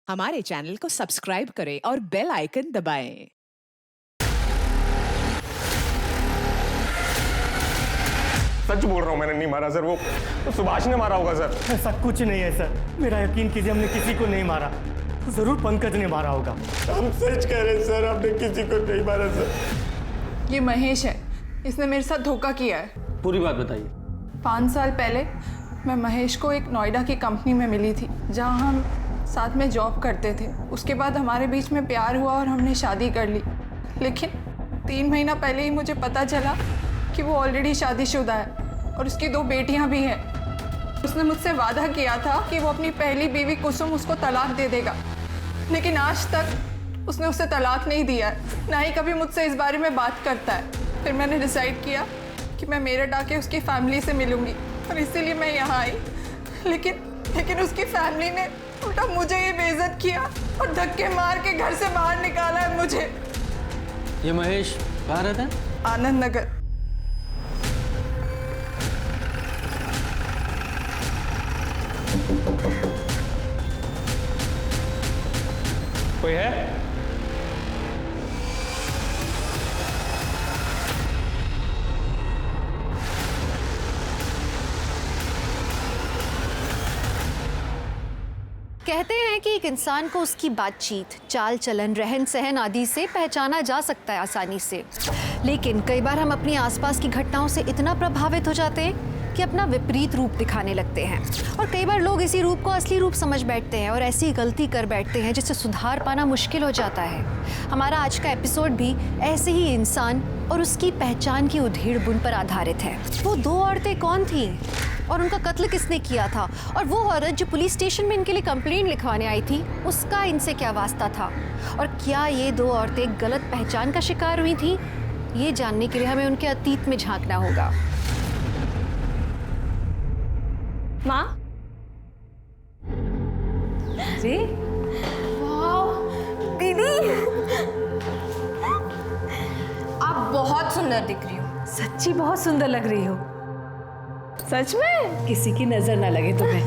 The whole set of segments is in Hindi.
हमारे चैनल को सब्सक्राइब करें और बेल आइकन दबाएं। सच बोल रहा हूँ, मैंने नहीं मारा सर। वो सुभाष ने मारा होगा सर। ऐसा कुछ नहीं है सर, मेरा यकीन कीजिए, हमने किसी को नहीं मारा। जरूर पंकज ने मारा होगा। हम सच कह रहे हैं सर, हमने किसी को नहीं मारा सर। ये महेश है, इसने मेरे साथ धोखा किया है। पूरी बात बताइए। 5 साल पहले मैं महेश को एक नोएडा की कंपनी में मिली थी, जहां हम साथ में जॉब करते थे। उसके बाद हमारे बीच में प्यार हुआ और हमने शादी कर ली। लेकिन 3 महीना पहले ही मुझे पता चला कि वो ऑलरेडी शादीशुदा है और उसकी 2 बेटियां भी हैं। उसने मुझसे वादा किया था कि वो अपनी पहली बीवी कुसुम उसको तलाक दे देगा, लेकिन आज तक उसने उसे तलाक नहीं दिया है, ना ही कभी मुझसे इस बारे में बात करता है। फिर मैंने डिसाइड किया कि मैं मेरठ आके उसकी फैमिली से मिलूंगी और इसीलिए मैं यहाँ आई। लेकिन उसकी फैमिली ने उल्टा मुझे ये बेइज्जत किया और धक्के मार के घर से बाहर निकाला है मुझे। ये महेश कहाँ रहता है? आनंद नगर। कोई है? कहते हैं कि एक इंसान को उसकी बातचीत, चाल चलन, रहन सहन आदि से पहचाना जा सकता है आसानी से, लेकिन कई बार हम अपनी आसपास की घटनाओं से इतना प्रभावित हो जाते हैं कि अपना विपरीत रूप दिखाने लगते हैं। और कई बार लोग इसी रूप को असली रूप समझ बैठते हैं और ऐसी गलती कर बैठते हैं जिससे सुधार पाना मुश्किल हो जाता है। हमारा आज का एपिसोड भी ऐसे ही इंसान और उसकी पहचान की उधेड़-बुन पर आधारित है। वो 2 औरतें कौन थीं और उनका कत्ल किसने किया था, और वो औरत जो पुलिस स्टेशन में इनके लिए कंप्लेंट लिखवाने आई थी, उसका इनसे क्या वास्ता था, और क्या ये 2 औरतें गलत पहचान का शिकार हुई थी, ये जानने के लिए हमें उनके अतीत में झांकना होगा। माँ जी, वाह दीदी, आप बहुत सुंदर दिख रही हो। सच्ची बहुत सुंदर लग रही हो। सच में? किसी की नजर ना लगे तुम्हें।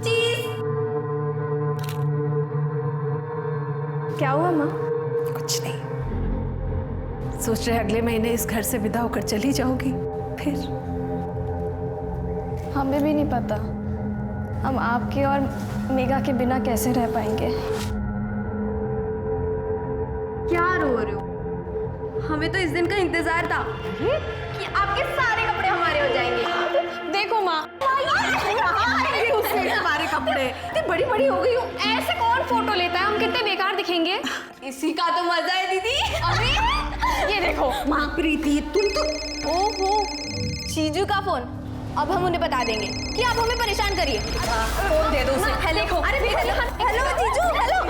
चीज। क्या हुआ माँ? कुछ नहीं, सोच रहे अगले महीने इस घर से विदा होकर चली जाओगी। फिर हमें भी नहीं पता हम आपके और मेघा के बिना कैसे रह पाएंगे। क्या रो रहे हो? हमें तो इस दिन का इंतजार था कि आपके सारे कपड़े हमारे हो जाएंगे। देखो माँ, हमारे कपड़े इतनी बड़ी बड़ी हो गई हो, ऐसे कौन फोटो लेता है? हम कितने बेकार दिखेंगे। इसी का तो मजा है दीदी। अरे ये देखो माँ, प्रीति तुम तो। ओहो, चीजू का फोन। अब हम उन्हें बता देंगे कि आप हमें परेशान करिए। फोन दे दो उसे। हेलो, अरे हेलो जीजू, हेलो।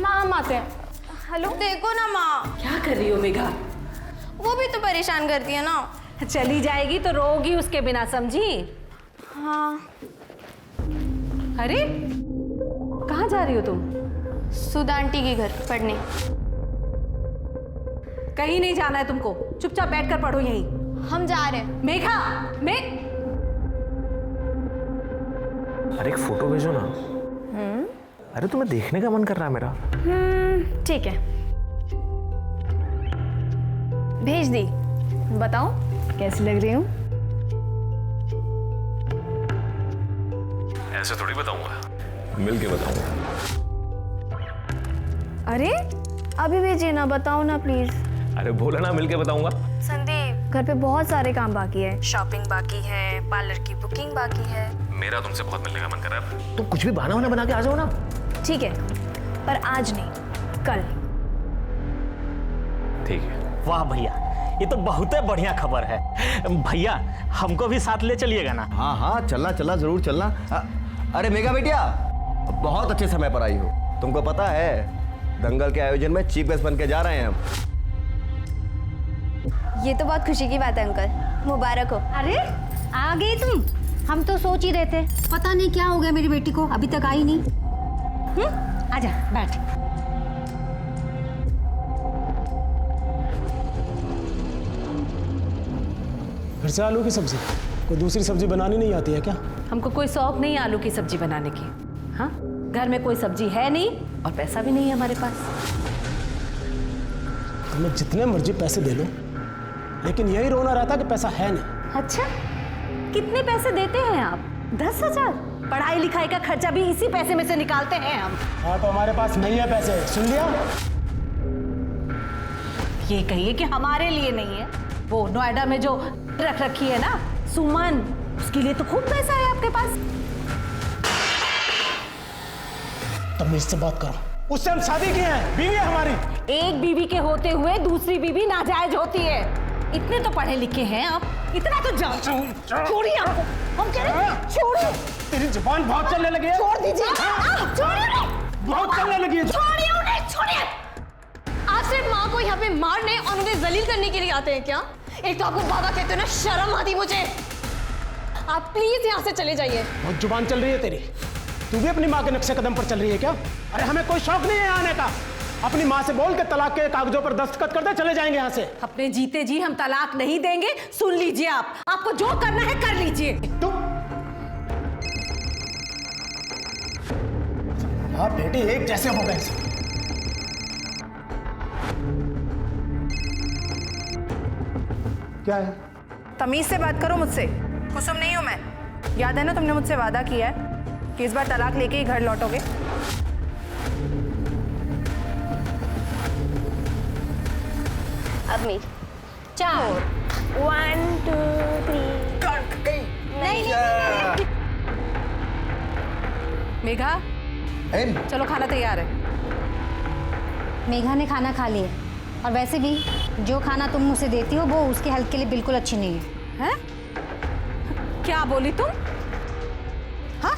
माँ हम आते हैं। हेलो, देखो ना माँ। क्या कर रही हो मेघा? वो भी तो परेशान करती है ना। चली जाएगी तो रोगी उसके बिना, समझी? हाँ। अरे कहाँ जा रही हो तुम? सुधा आंटी के घर पढ़ने। कहीं नहीं जाना है तुमको, चुपचाप बैठकर पढ़ो यहीं। हम जा रहे हैं। मेघा, अरे एक फोटो भेजो ना। अरे तुम्हें देखने का मन कर रहा है मेरा। ठीक है, भेज दी। बताओ कैसी लग रही हूँ? ऐसे थोड़ी बताऊंगा, मिल के बताऊंगा। अरे अभी भेजिए ना, बताओ ना प्लीज। अरे बोला ना, मिल के बताऊंगा। संदीप, घर पे बहुत सारे काम बाकी है। शॉपिंग बाकी है, पार्लर की बुकिंग बाकी है। मेरा तुमसे बहुत मिलने का मन कर रहा है। तुम कुछ भी बहाना वाना बना के आ जाओ ना। ठीक है, पर आज नहीं, कल। ठीक है। वाह भैया, ये तो बहुत बढ़िया खबर है। भैया हमको भी साथ ले चलिएगा ना? हाँ हाँ, चलना चलना, जरूर चलना। अरे मेघा बेटिया, बहुत अच्छे समय पर आई हो। तुमको पता है दंगल के आयोजन में चीफ गेस्ट बन के जा रहे हैं हम। ये तो बहुत खुशी की बात है अंकल, मुबारक हो। अरे आ गई तुम? हम तो सोच ही रहे थे, पता नहीं क्या हो गया मेरी बेटी को, अभी तक आई नहीं। आजा बैठ। फिर से आलू की सब्जी? कोई दूसरी सब्जी बनानी नहीं आती है क्या? हमको कोई शौक नहीं आलू की सब्जी बनाने की। हाँ, घर में कोई सब्जी है नहीं और पैसा भी नहीं है हमारे पास। तुम्हें जितने मर्जी पैसे दे लो, लेकिन यही रोना रहता कि पैसा है नहीं। अच्छा, कितने पैसे देते हैं आप? 10,000? पढ़ाई लिखाई का खर्चा भी इसी पैसे में से निकालते हैं हम। हाँ, तो हमारे पास नहीं है पैसे, सुन लिया? ये कहिए कि हमारे लिए नहीं है। वो नोएडा में जो रख रखी है ना सुमन, उसके लिए तो खूब पैसा है आपके पास। तमीज से बात करो, उससे हम शादी किए हैं, बीवी है हमारी। एक बीवी के होते हुए दूसरी बीवी नाजायज होती है। इतने तो पढ़े लिखे हैं आप, इतना तो जान। छोड़िए आपको, हम कह रहे हैं छोड़िए। तेरी जुबान बहुत चलने लगी है। छोड़ दीजिए, छोड़िए, बहुत चलने लगी है। छोड़िए उन्हें, छोड़िए। आप सिर्फ माँ को यहाँ पे मारने और उन्हें जलील करने के लिए आते हैं क्या? एक तो आपको बाबा कहते हो ना, शर्म आती मुझे। आप प्लीज यहाँ से चले जाइए। बहुत जुबान चल रही है तेरी। तू भी अपनी माँ के नक्शे कदम पर चल रही है क्या? अरे हमें कोई शौक नहीं है आने का। अपनी माँ से बोल के तलाक के कागजों पर दस्तखत करते चले जाएंगे यहाँ से। अपने जीते जी हम तलाक नहीं देंगे। सुन लीजिए, आप आपको जो करना है कर लीजिए। तू हाँ बेटी, एक जैसे हो गए। क्या है? तमीज से बात करो मुझसे, कुसुम नहीं हूं मैं। याद है ना, तुमने मुझसे वादा किया है कि इस बार तलाक लेके ही घर लौटोगे। अब मेरी 4 1 2 3 नहीं। मेघा, चलो खाना तैयार है। मेघा ने खाना खा लिया, और वैसे भी जो खाना तुम मुझे देती हो वो उसके हेल्थ के लिए बिल्कुल अच्छी नहीं है। हैं? क्या बोली तुम? हाँ,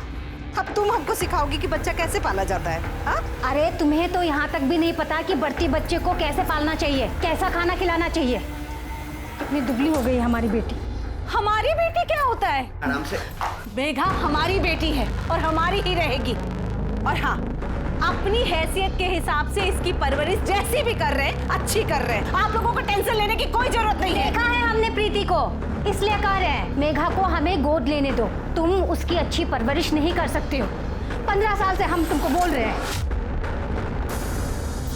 अब तुम हमको सिखाओगी कि बच्चा कैसे पाला जाता है? हाँ? अरे तुम्हें तो यहाँ तक भी नहीं पता कि बढ़ती बच्चे को कैसे पालना चाहिए, कैसा खाना खिलाना चाहिए। कितनी दुबली हो गई हमारी बेटी। हमारी बेटी क्या होता है? आराम से। मेघा हमारी बेटी है और हमारी ही रहेगी। और हाँ, अपनी हैसियत के हिसाब से इसकी परवरिश जैसी भी कर रहे हैं, अच्छी कर रहे हैं। आप लोगों को टेंशन लेने की कोई जरूरत नहीं है। देखा है हमने प्रीति को, इसलिए कह रहे हैं मेघा को हमें गोद लेने दो। तुम उसकी अच्छी परवरिश नहीं कर सकते हो। 15 साल से हम तुमको बोल रहे हैं।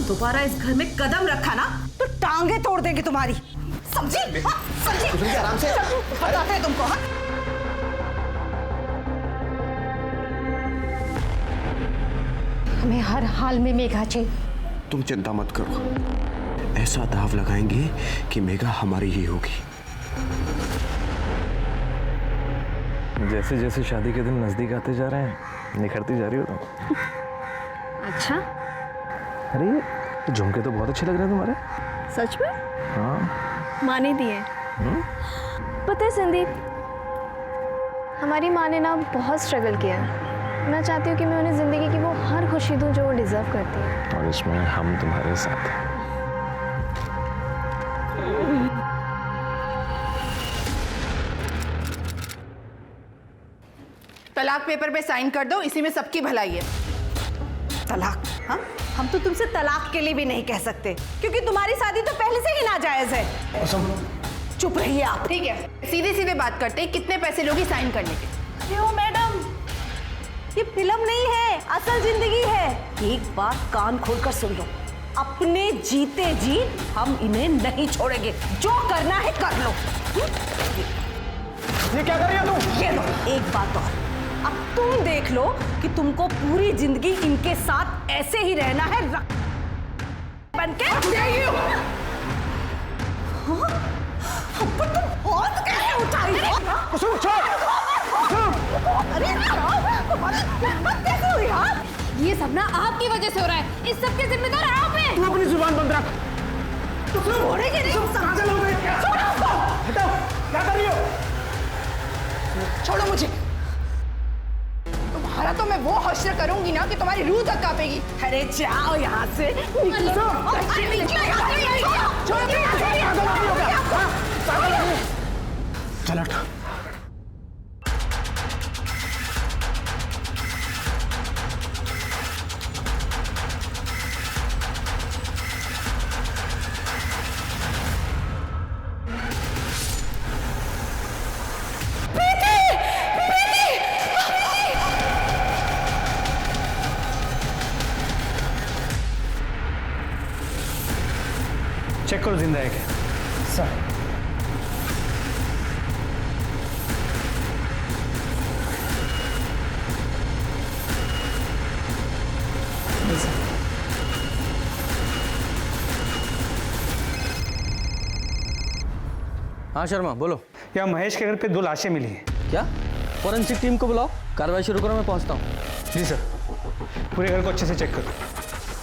दोबारा इस घर में कदम रखा ना तो टांगे तोड़ देंगे तुम्हारी। समझी? हाँ, समझी? आराम से। बताते हैं तुमको। हाँ? हमें हर हाल में मेघा चाहिए। तुम चिंता मत करो, ऐसा दाव लगाएंगे कि मेघा हमारी ही होगी। जैसे जैसे शादी के दिन नजदीक आते जा रहे हैं, निखरती जा रही हो तुम। अच्छा, अरे ये झुमके तो बहुत अच्छे लग रहे हैं तुम्हारे। सच में? हाँ। माँ ने दिए। पता है संदीप, हमारी माँ ने ना बहुत स्ट्रगल किया है। मैं चाहती हूँ कि मैं उन्हें जिंदगी की वो हर खुशी दूँ जो वो डिजर्व करती है। और इसमें हम तुम्हारे साथ हैं। तलाक पेपर पे साइन कर दो, इसी में सबकी भलाई है। तलाक? हाँ, हम तो तुमसे तलाक के लिए भी नहीं कह सकते, क्योंकि तुम्हारी शादी तो पहले से ही नाजायज है। चुप रहिए आप। ठीक है, सीधे सीधे बात करते हैं, कितने पैसे लोगी साइन करने के? क्यों मैडम, ये फिल्म नहीं है, असल जिंदगी है। एक बात कान खोलकर सुन लो, अपने जीते जी हम इन्हें नहीं छोड़ेंगे। जो करना है कर लो। ये क्या कर रही हो तुम? ये लो एक बात और, अब तुम देख लो कि तुमको पूरी जिंदगी इनके साथ ऐसे ही रहना है बनके। तुम हाथ कैसे उठाई? कुसुम छोड़। अरे कैसे हुई यार? ये सब ना आपकी वजह से हो रहा है। इस सब के जिम्मेदार आप हैं। तू अपनी जुबान बंद रख। छोड़ेंगे नहीं। पागल हो गई क्या? हटाओ, क्या कर रही हो? छोड़ो मुझे। तुम्हारा तो मैं वो हश्र करूंगी ना कि तुम्हारी रूह तक कांपेगी। अरे जाओ यहाँ से। चल हट। चेक करो जिंदा है क्या। सर हाँ शर्मा बोलो। यहाँ महेश के घर पे 2 लाशें मिली हैं। क्या? फॉरेंसिक टीम को बुलाओ, कार्रवाई शुरू करो, मैं पहुंचता हूँ। जी सर, पूरे घर को अच्छे से चेक करो।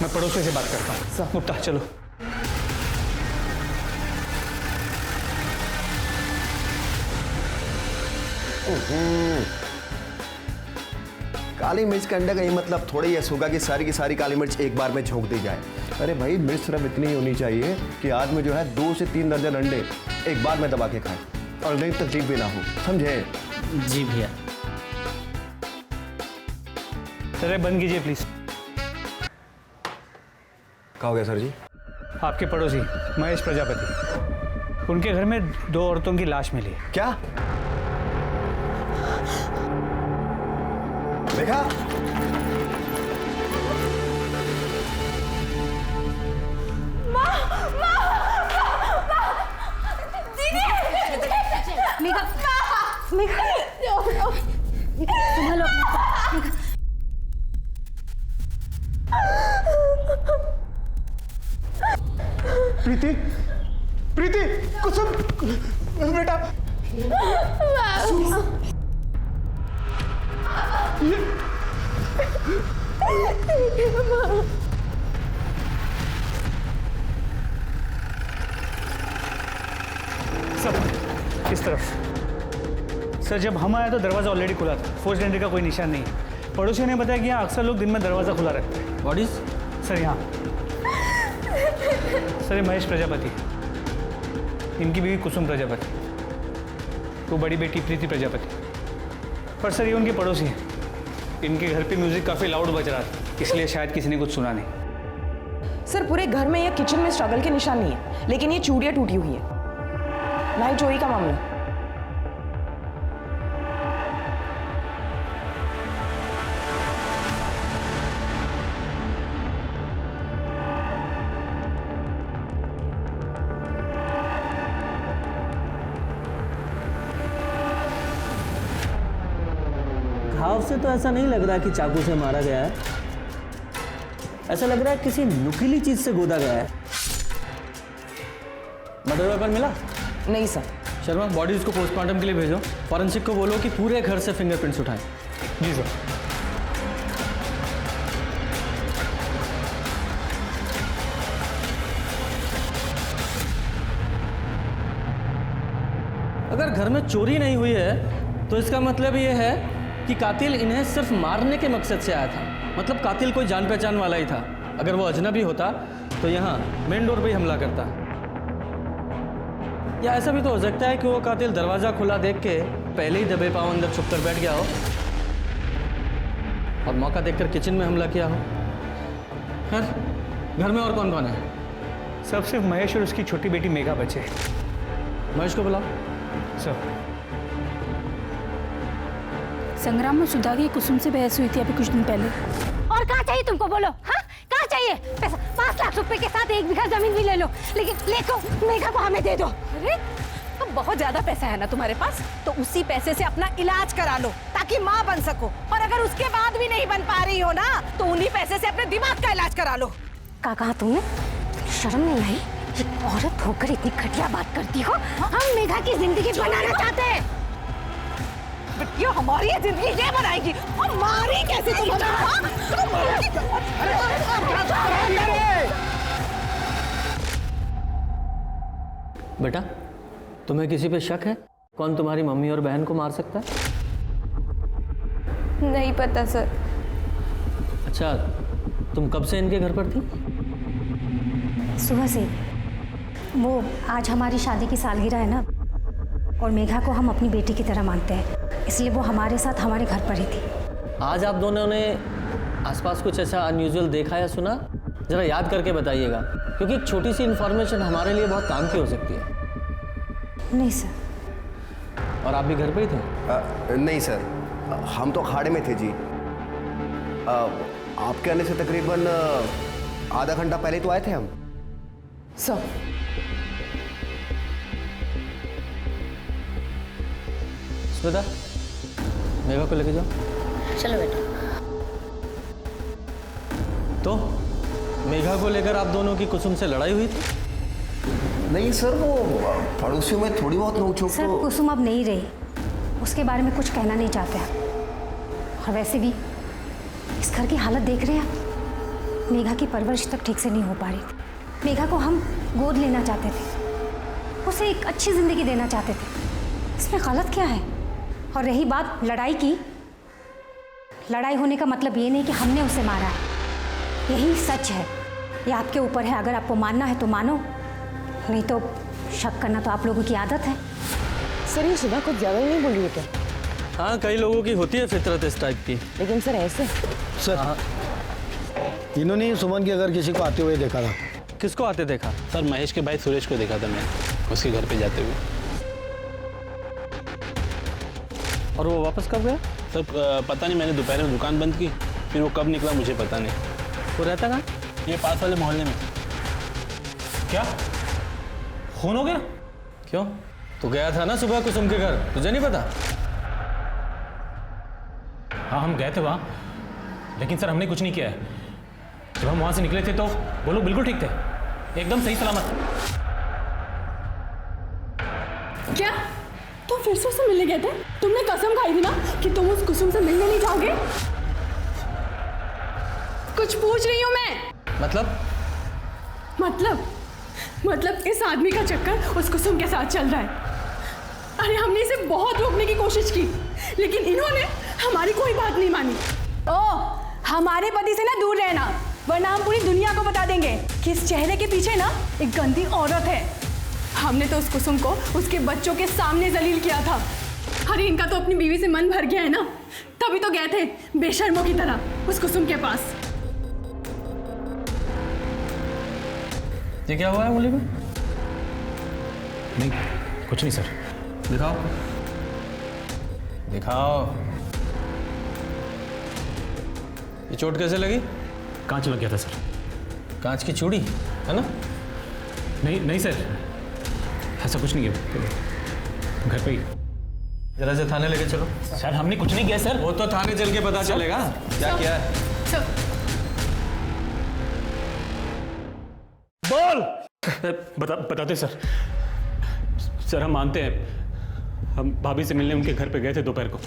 मैं पड़ोसी से बात करता हूँ। सर मुक्ता चलो। काली मिर्च के अंडे का ये मतलब थोड़ी ही होगा कि सारी की सारी काली मिर्च एक बार में झोंक दी जाए। अरे भाई, मिर्च सिर्फ इतनी ही होनी चाहिए कि आदमी जो है 2 से 3 दर्जन अंडे एक बार में दबा के खाए और नहीं तकलीफ भी ना हो, समझे? जी भैया। सर बंद कीजिए प्लीज। क्या हो गया सर जी? आपके पड़ोसी महेश प्रजापति, उनके घर में 2 औरतों की लाश मिली। क्या देखा? मेघा, मेघा, संभालो अपने। प्रीति, प्रीति, कुसुम, बेटा। सब इस तरफ। सर जब हम आए तो दरवाजा ऑलरेडी खुला था, फोर्स्ड एंट्री का कोई निशान नहीं है। पड़ोसियों ने बताया कि यहाँ अक्सर लोग दिन में दरवाजा खुला रखते हैं। What is? सर यहाँ सर ये महेश प्रजापति, इनकी बीवी कुसुम प्रजापति, वो बड़ी बेटी प्रीति प्रजापति। पर सर ये उनके पड़ोसी हैं। इनके घर पे म्यूजिक काफी लाउड बज रहा था, इसलिए शायद किसी ने कुछ सुना नहीं। सर पूरे घर में या किचन में स्ट्रगल के निशान नहीं है, लेकिन ये चूड़ियां टूटी हुई है, ना ही चोरी का मामला। घाव से तो ऐसा नहीं लग रहा कि चाकू से मारा गया है, ऐसा लग रहा है किसी नुकीली चीज से गोदा गया है। मर्डर वेपन मिला? नहीं सर। शर्मा बॉडीज को पोस्टमार्टम के लिए भेजो, फॉरेंसिक को बोलो कि पूरे घर से फिंगरप्रिंट्स उठाएं। जी सर। अगर घर में चोरी नहीं हुई है तो इसका मतलब ये है कि कातिल इन्हें सिर्फ मारने के मकसद से आया था। मतलब कातिल कोई जान पहचान वाला ही था। अगर वो अजनबी होता तो यहाँ मेन डोर पे ही हमला करता। या ऐसा भी तो हो सकता है कि वो कातिल दरवाजा खुला देख के पहले ही दबे पांव अंदर छुपकर बैठ गया हो और मौका देखकर किचन में हमला किया हो। खैर घर में और कौन कौन है? सब सिर्फ महेश और उसकी छोटी बेटी मेघा बचे। महेश को बुलाओ। सर संग्राम में सुधा की कुसुम से बहस हुई थी अभी कुछ दिन पहले। और कहाँ चाहिए तुमको, बोलो। हाँ कहाँ चाहिए पैसा? 5 लाख रुपए के साथ 1 बीघा जमीन भी ले लो, लेकिन लेको मेघा को हमें दे दो। अरे तो बहुत ज्यादा पैसा है ना तुम्हारे पास, तो उसी पैसे से अपना इलाज करा लो ताकि माँ बन सको। और अगर उसके बाद भी नहीं बन पा रही हो ना, तो उन्हीं पैसे से अपने दिमाग का इलाज करा लो। क्या कहा तुमने? शर्म नहीं आई? एक औरत होकर इतनी घटिया बात करती हो। हम मेघा की जिंदगी बनाना चाहते हैं। ये हमारी जिंदगी ये बनाएगी, हमारी कैसे तुम बेटा तुम्हें किसी पे शक है? कौन तुम्हारी मम्मी और बहन को मार सकता है? नहीं पता सर। अच्छा तुम कब से इनके घर पर थी? सुबह से। वो आज हमारी शादी की सालगिरह है ना, और मेघा को हम अपनी बेटी की तरह मानते हैं, इसलिए वो हमारे साथ हमारे घर पर ही थी। आज आप दोनों ने आसपास कुछ ऐसा अनयूजुअल देखा या सुना? जरा याद करके बताइएगा, क्योंकि एक छोटी सी इन्फॉर्मेशन हमारे लिए बहुत काम की हो सकती है। नहीं सर। और आप भी घर पे ही थे? नहीं सर, हम तो अखाड़े में थे जी। आपके आने से तकरीबन आधा घंटा पहले तो आए थे हम। सर बेटा मेघा को लेके जाओ। चलो बेटा। तो मेघा को लेकर आप दोनों की कुसुम से लड़ाई हुई थी? नहीं सर, वो पड़ोसियों में थोड़ी बहुत नोक-झोंक सर तो। कुसुम अब नहीं रही, उसके बारे में कुछ कहना नहीं चाहते हैं। और वैसे भी इस घर की हालत देख रहे हैं आप, मेघा की परवरिश तक ठीक से नहीं हो पा रही। मेघा को हम गोद लेना चाहते थे, उसे एक अच्छी ज़िंदगी देना चाहते थे, इसमें गलत क्या है? और रही बात लड़ाई की, लड़ाई होने का मतलब ये नहीं कि हमने उसे मारा है, यही सच है। ये आपके ऊपर है, अगर आपको मानना है तो मानो, नहीं तो शक करना तो आप लोगों की आदत है। सर ये सुधा कुछ ज़्यादा ही नहीं बोली है क्या? हाँ, कई लोगों की होती है फितरत इस टाइप की। लेकिन सर ऐसे सर इन्होंने सुमन के अगर किसी को आते हुए देखा था। किसको आते देखा? सर महेश के भाई सुरेश को देखा था मैं उसके घर पे जाते हुए। और वो वापस कब गया? सर पता नहीं, मैंने दोपहर में दुकान बंद की, फिर वो कब निकला मुझे पता नहीं। वो रहता कहाँ? ये पास वाले मोहल्ले में। क्या खून हो गया? क्यों? तू गया था ना सुबह कुसुम के घर, तुझे नहीं पता? हाँ हम गए थे वहाँ, लेकिन सर हमने कुछ नहीं किया है। जब हम वहाँ से निकले थे तो वो लोग बिल्कुल ठीक थे, एकदम सही सलामत। क्या तुम फिर से उससे मिलने गए थे? तुमने कसम खाई थी ना कि तुम उस कुसुम से मिलने नहीं जाओगे। कुछ पूछ रही हूँ मैं। मतलब इस आदमी का चक्कर उस कुसुम के साथ चल रहा है। अरे हमने इसे बहुत रोकने की कोशिश की, लेकिन इन्होंने हमारी कोई बात नहीं मानी। हमारे पति से ना दूर रहना, वरना हम पूरी दुनिया को बता देंगे कि इस चेहरे के पीछे ना एक गंदी औरत है। हमने तो उस कुसुम को उसके बच्चों के सामने जलील किया था। अरे इनका तो अपनी बीवी से मन भर गया है ना, तभी तो गए थे बेशर्मों की तरह उस कुसुम के पास। ये क्या हुआ है मुली में? नहीं कुछ नहीं सर। दिखाओ दिखाओ। ये चोट कैसे लगी? कांच लग गया था सर। कांच की चूड़ी है ना? नहीं सर, ऐसा कुछ नहीं है, घर पे ही। जरा से थाने लेके चलो। सर हमने कुछ नहीं किया सर। वो तो थाने चल के पता चलेगा क्या किया है। बोल। बताते सर। सर हम मानते हैं, हम भाभी से मिलने उनके घर पे गए थे दोपहर को।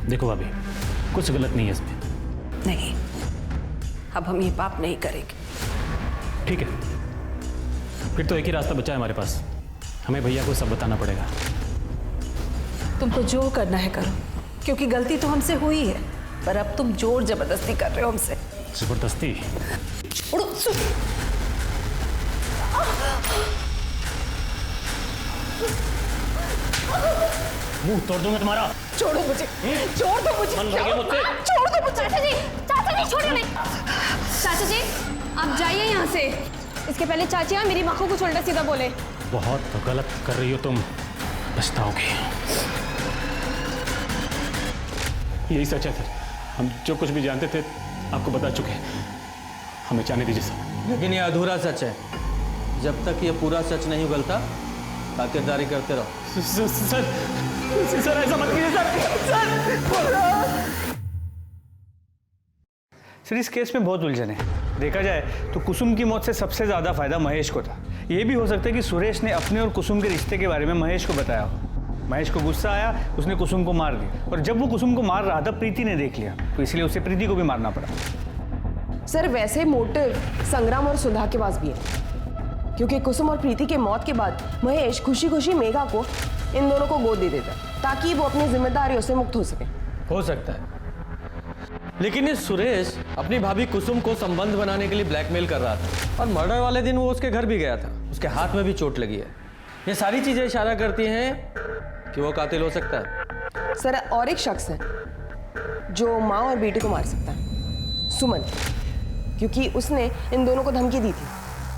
देखो भाभी, कुछ गलत नहीं है इसमें। नहीं, अब हम ये पाप नहीं करेंगे। ठीक है, फिर तो एक ही रास्ता बचा है हमारे पास, हमें भैया को सब बताना पड़ेगा। तुमको जो करना है करो, क्योंकि गलती तो हमसे हुई है, पर अब तुम जोर जबरदस्ती कर रहे हो हमसे। जबरदस्ती? छोड़ो। मुंह तोड़ दूंगा तुम्हारा। छोड़ो मुझे, छोड़ दो मुझे, मन भर गया मुझसे। छोड़ दो मुझे। चाचा जी छोड़िए नहीं। चाचा जी आप जाइए यहाँ से। इसके पहले चाची मेरी माँ को कुछ उल्टा सीधा बोले। बहुत गलत कर रही हो तुम, पछताओगी। यही सच है सर, हम जो कुछ भी जानते थे आपको बता चुके हैं, हमें जाने दीजिए सर। लेकिन ये अधूरा सच है, जब तक ये पूरा सच नहीं उगलता खातिरदारी करते रहो। सर ऐसा मत कीजिए सर। इस केस में बहुत उलझन है। देखा जाए तो कुसुम की मौत से सबसे ज़्यादा फायदा महेश को था। ये भी हो सकता है कि सुरेश ने अपने और कुसुम के रिश्ते के बारे में महेश को बताया हो। महेश को गुस्सा आया, उसने कुसुम को मार दिया, और जब वो कुसुम को मार रहा था प्रीति ने देख लिया, तो इसलिए उसे प्रीति को भी मारना पड़ा। सर वैसे मोटिव संग्राम और सुधा के पास भी है, क्योंकि कुसुम और प्रीति के मौत के बाद महेश खुशी खुशी मेघा को इन दोनों को गोद दे देता ताकि वो अपनी जिम्मेदारियों से मुक्त हो सके। हो सकता है, लेकिन ये सुरेश अपनी भाभी कुसुम को संबंध बनाने के लिए ब्लैकमेल कर रहा था, और मर्डर वाले दिन वो उसके घर भी गया था, उसके हाथ में भी चोट लगी है। ये सारी चीजें इशारा करती हैं कि वो कातिल हो सकता है। सर और एक शख्स है जो माँ और बेटे को मार सकता है, सुमन, क्योंकि उसने इन दोनों को धमकी दी थी।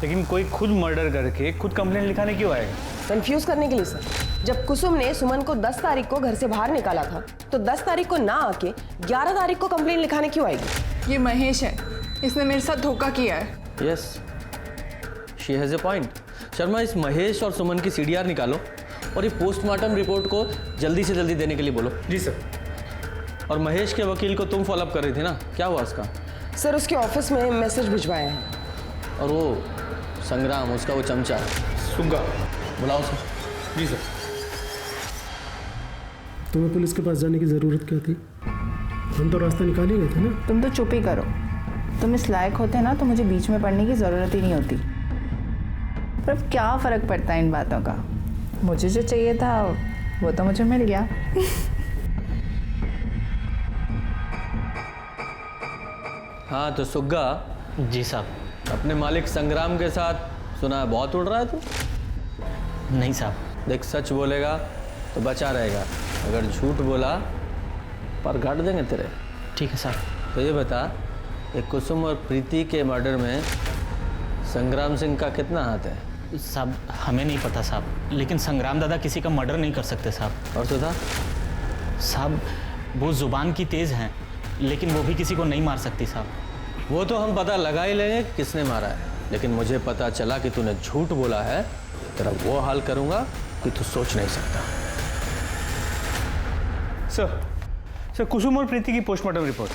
लेकिन कोई खुद मर्डर करके खुद कंप्लेंट लिखाने क्यों आएगा? कंफ्यूज करने के लिए सर। जब कुसुम ने सुमन को 10 तारीख को घर से बाहर निकाला था, तो 10 तारीख को ना आके 11 तारीख को कंप्लेंट लिखाने क्यों आएगी? ये महेश है, इसने मेरे साथ धोखा किया है। Yes, she has a point. Sharma, इस महेश और सुमन की सीडीआर निकालो और ये पोस्टमार्टम रिपोर्ट को जल्दी से जल्दी देने के लिए बोलो। जी सर। और महेश के वकील को तुम फॉलोअप कर रही थी ना, क्या हुआ उसका? सर उसके ऑफिस में मैसेज भिजवाए हैं। और वो संग्राम, उसका वो चमचा सुग्गा, बुलाओ सर। जी सर। तुम्हें पुलिस के पास जाने की ज़रूरत क्या थी? हम तो रास्ता निकाल ही गए थे ना। तुम तो चुप ही करो। तुम इस लायक होते ना तो मुझे बीच में पढ़ने की ज़रूरत ही नहीं होती। पर अब क्या फ़र्क पड़ता है इन बातों का? मुझे जो चाहिए था वो तो मुझे मिल गया। हाँ तो सुग्गा। जी साहब। अपने मालिक संग्राम के साथ सुना है बहुत उड़ रहा है तू? नहीं साहब। देख, सच बोलेगा तो बचा रहेगा, अगर झूठ बोला पर गाड़ देंगे तेरे। ठीक है साहब। तो ये बता, एक कुसुम और प्रीति के मर्डर में संग्राम सिंह का कितना हाथ है? साहब हमें नहीं पता साहब, लेकिन संग्राम दादा किसी का मर्डर नहीं कर सकते साहब। और सुधा? साहब वो जुबान की तेज़ हैं, लेकिन वो भी किसी को नहीं मार सकती साहब। वो तो हम पता लगा ही लेंगे किसने मारा है, लेकिन मुझे पता चला कि तूने झूठ बोला है, तेरा वो हाल करूंगा कि तू सोच नहीं सकता। सर कुसुम और प्रीति की पोस्टमार्टम रिपोर्ट।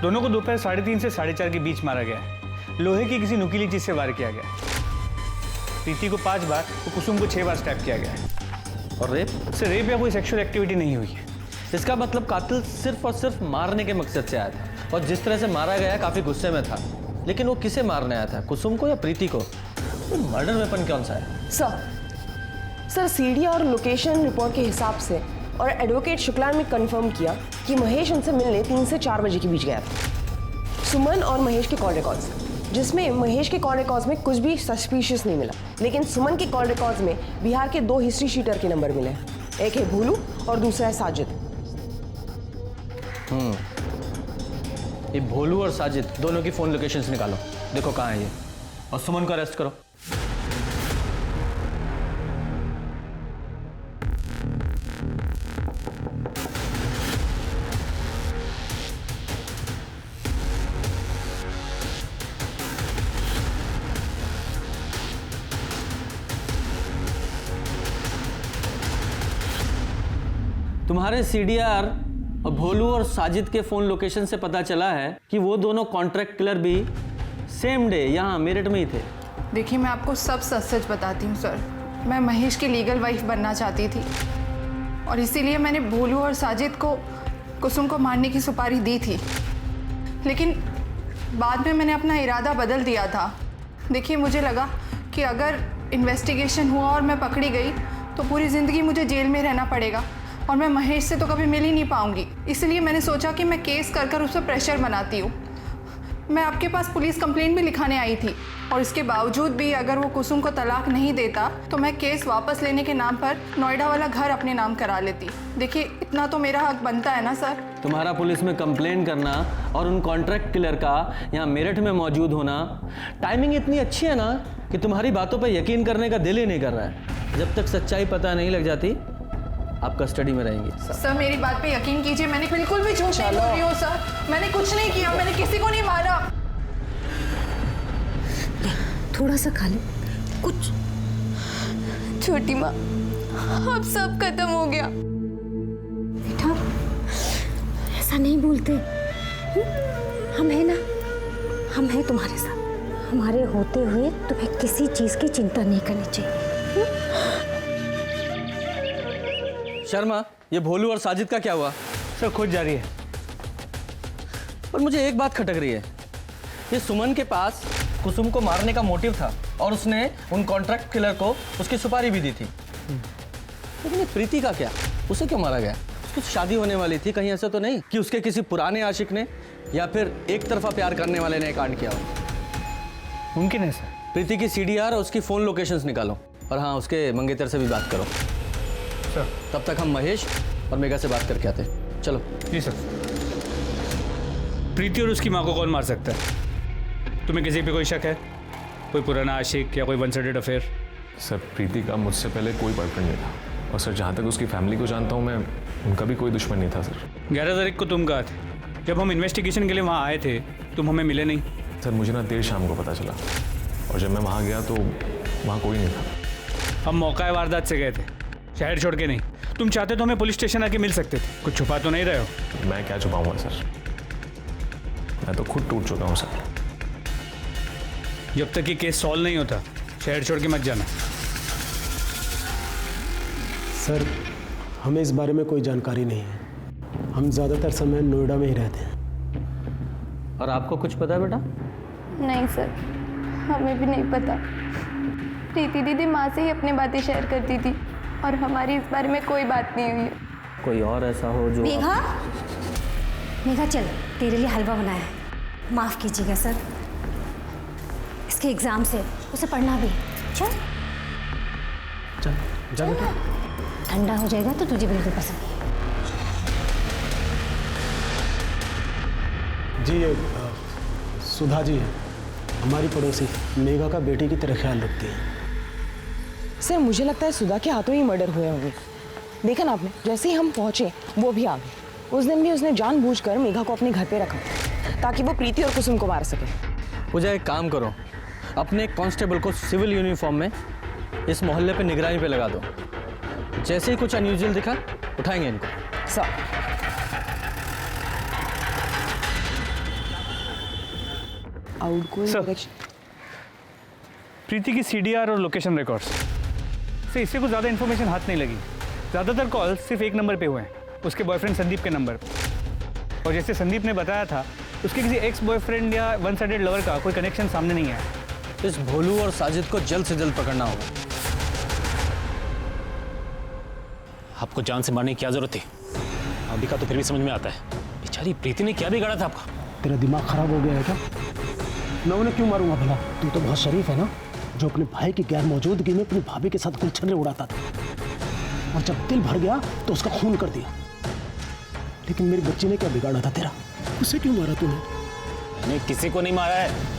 दोनों को दोपहर 3:30 से 4:30 के बीच मारा गया है। लोहे की किसी नुकीली चीज से वार किया गया। प्रीति को 5 बार तो कुसुम को 6 बार स्टैप किया गया है। और रेप? सर रेप या कोई सेक्सुअल एक्टिविटी नहीं हुई है। इसका मतलब कातिल सिर्फ और सिर्फ मारने के मकसद से आया था, और जिस तरह से मारा गया काफी गुस्से में था। लेकिन वो किसे मारने आया था, कुसुम को या प्रीति को? तो मर्डर वेपन कौन सा है? सर सीडी और लोकेशन रिपोर्ट के हिसाब से और एडवोकेट शुक्ला ने कंफर्म किया कि महेश उनसे मिलने 3 से 4 बजे के बीच गया था। सुमन और महेश के कॉल रिकॉर्ड्स, जिसमें महेश के कॉल रिकॉर्ड्स में कुछ भी सस्पिशियस नहीं मिला, लेकिन सुमन के कॉल रिकॉर्ड्स में बिहार के 2 हिस्ट्री शीटर के नंबर मिले हैं। एक है भोलू और दूसरा है साजिद। ये भोलू और साजिद दोनों की फोन लोकेशंस निकालो, देखो कहाँ है ये, और सुमन को अरेस्ट करो। तुम्हारे सीडीआर और भोलू और साजिद के फ़ोन लोकेशन से पता चला है कि वो दोनों कॉन्ट्रैक्ट किलर भी सेम डे यहाँ मेरठ में ही थे। देखिए मैं आपको सब सच सच बताती हूँ सर। मैं महेश की लीगल वाइफ बनना चाहती थी और इसीलिए मैंने भोलू और साजिद को कुसुम को मारने की सुपारी दी थी, लेकिन बाद में मैंने अपना इरादा बदल दिया था। देखिए मुझे लगा कि अगर इन्वेस्टिगेशन हुआ और मैं पकड़ी गई तो पूरी ज़िंदगी मुझे जेल में रहना पड़ेगा और मैं महेश से तो कभी मिल ही नहीं पाऊंगी। इसलिए मैंने सोचा कि मैं केस कर कर उस पर प्रेशर बनाती हूँ। मैं आपके पास पुलिस कंप्लेंट भी लिखाने आई थी और इसके बावजूद भी अगर वो कुसुम को तलाक नहीं देता तो मैं केस वापस लेने के नाम पर नोएडा वाला घर अपने नाम करा लेती। देखिए इतना तो मेरा हक बनता है ना सर। तुम्हारा पुलिस में कंप्लेन करना और उन कॉन्ट्रैक्ट किलर का यहाँ मेरठ में मौजूद होना, टाइमिंग इतनी अच्छी है ना कि तुम्हारी बातों पर यकीन करने का दिल ही नहीं कर रहा है। जब तक सच्चाई पता नहीं लग जाती आप कस्टडी में रहेंगे। सर मेरी बात पे यकीन कीजिए, मैंने बिल्कुल भी झूठ नहीं बोल रही हूँ सर। मैंने कुछ नहीं किया, मैंने किसी को नहीं मारा। थोड़ा सा खा लो कुछ। छोटी माँ अब सब खत्म हो गया। बेटा ऐसा नहीं बोलते, हम हैं ना, हम हैं तुम्हारे साथ। हमारे होते हुए तुम्हें किसी चीज की चिंता नहीं करनी चाहिए। शर्मा, ये भोलू और साजिद का क्या हुआ? सर खोज जारी है। पर मुझे एक बात खटक रही है, ये सुमन के पास कुसुम को मारने का मोटिव था और उसने उन कॉन्ट्रैक्ट किलर को उसकी सुपारी भी दी थी, लेकिन प्रीति का क्या? उसे क्यों मारा गया? उसकी शादी होने वाली थी, कहीं ऐसा तो नहीं कि उसके किसी पुराने आशिक ने या फिर एक तरफा प्यार करने वाले ने कांड किया हो? मुमकिन है सर। प्रीति की सीडीआर और उसकी फ़ोन लोकेशंस निकालो, और हाँ उसके मंगेतर से भी बात करो। सर तब तक हम महेश और मेघा से बात करके आते हैं। चलो। जी सर। प्रीति और उसकी माँ को कौन मार सकता है? तुम्हें किसी पे कोई शक है? कोई पुराना आशिक या कोई वन साइडेड अफेयर? सर प्रीति का मुझसे पहले कोई बॉयफ्रेंड नहीं था, और सर जहाँ तक उसकी फैमिली को जानता हूँ मैं, उनका भी कोई दुश्मन नहीं था सर। 11 तारीख को तुम कहाँ थे? जब हम इन्वेस्टिगेशन के लिए वहाँ आए थे तुम हमें मिले नहीं। सर मुझे ना देर शाम को पता चला, और जब मैं वहाँ गया तो वहाँ कोई नहीं था। हम मौका वारदात से गए थे, शहर छोड़ के नहीं। तुम चाहते तो हमें पुलिस स्टेशन आके मिल सकते थे, कुछ छुपा तो नहीं रहे हो। मैं क्या छुपाऊंगा सर, मैं तो खुद टूट चुका हूँ सर। जब तक ये केस सॉल्व नहीं होता शहर छोड़ के मत जाना। सर हमें इस बारे में कोई जानकारी नहीं है, हम ज़्यादातर समय नोएडा में ही रहते हैं। और आपको कुछ पता है बेटा? नहीं सर, हमें भी नहीं पता। प्रीति दीदी माँ से ही अपनी बातें शेयर करती थी और हमारी इस बारे में कोई बात नहीं हुई। कोई और ऐसा हो जो मेघा, मेघा चल, तेरे लिए हलवा बनाया है, माफ़ कीजिएगा सर। इसके एग्ज़ाम से उसे पढ़ना भी। चल चल जा बेटा। ठंडा हो जाएगा तो तुझे बिल्कुल पसंद नहीं। जी ये सुधा जी है, हमारी पड़ोसी, मेघा का बेटी की तरह ख्याल रखती है। सर मुझे लगता है सुधा के हाथों ही मर्डर हुए होंगे। देखा ना आपने, जैसे ही हम पहुंचे वो भी आ गए। उस दिन भी उसने जानबूझकर मेघा को अपने घर पे रखा ताकि वो प्रीति और कुसुम को मार सके। पूजा एक काम करो, अपने एक कांस्टेबल को सिविल यूनिफॉर्म में इस मोहल्ले पे निगरानी पे लगा दो। जैसे ही कुछ अनयूजुअल दिखा उठाएंगे इनको। सर प्रीति की सीडीआर और लोकेशन रिकॉर्ड्स से इससे कुछ ज़्यादा इन्फॉर्मेशन हाथ नहीं लगी। ज़्यादातर कॉल सिर्फ एक नंबर पे हुए हैं, उसके बॉयफ्रेंड संदीप के नंबर पे। और जैसे संदीप ने बताया था, उसके किसी एक्स बॉयफ्रेंड या वन साइडेड लवर का कोई कनेक्शन सामने नहीं आया। इस भोलू और साजिद को जल्द से जल्द पकड़ना होगा। आपको जान से मारने की क्या जरूरत थी? अभी का तो फिर भी समझ में आता है, बेचारी प्रीति ने क्या बिगाड़ा था आपका? तेरा दिमाग खराब हो गया है क्या? मैं उन्हें क्यों मारूंगा भला? तू तो बहुत शरीफ है ना, जो अपने भाई की गैर मौजूदगी में अपनी भाभी के साथ गुलछर्रे उड़ाता था, और जब दिल भर गया तो उसका खून कर दिया। लेकिन मेरी बच्ची ने क्या बिगाड़ा था तेरा? उसे क्यों मारा तूने? मैंने किसी को नहीं मारा है।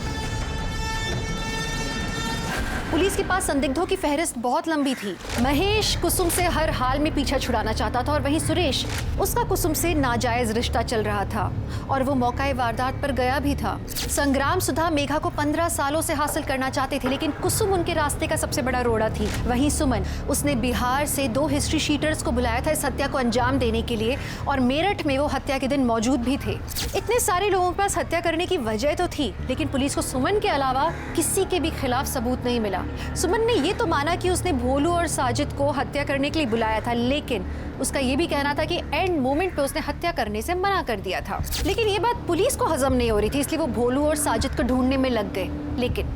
पुलिस के पास संदिग्धों की फहरिस्त बहुत लंबी थी। महेश कुसुम से हर हाल में पीछा छुड़ाना चाहता था और वहीं सुरेश, उसका कुसुम से नाजायज रिश्ता चल रहा था और वो मौका वारदात पर गया भी था। संग्राम सुधा मेघा को 15 सालों से हासिल करना चाहते थे, लेकिन कुसुम उनके रास्ते का सबसे बड़ा रोड़ा थी। वहीं सुमन, उसने बिहार से 2 हिस्ट्री शीटर्स को बुलाया था इस हत्या को अंजाम देने के लिए, और मेरठ में वो हत्या के दिन मौजूद भी थे। इतने सारे लोगों के पास हत्या करने की वजह तो थी, लेकिन पुलिस को सुमन के अलावा किसी के भी खिलाफ सबूत नहीं मिला। सुमन ने ये तो माना कि उसने भोलू और साजिद को हत्या करने के लिए बुलाया था, लेकिन उसका ये भी कहना था कि एंड मोमेंट पे उसने हत्या करने से मना कर दिया था। लेकिन ये बात पुलिस को हजम नहीं हो रही थी, इसलिए वो भोलू और साजिद को ढूंढने में लग गए। लेकिन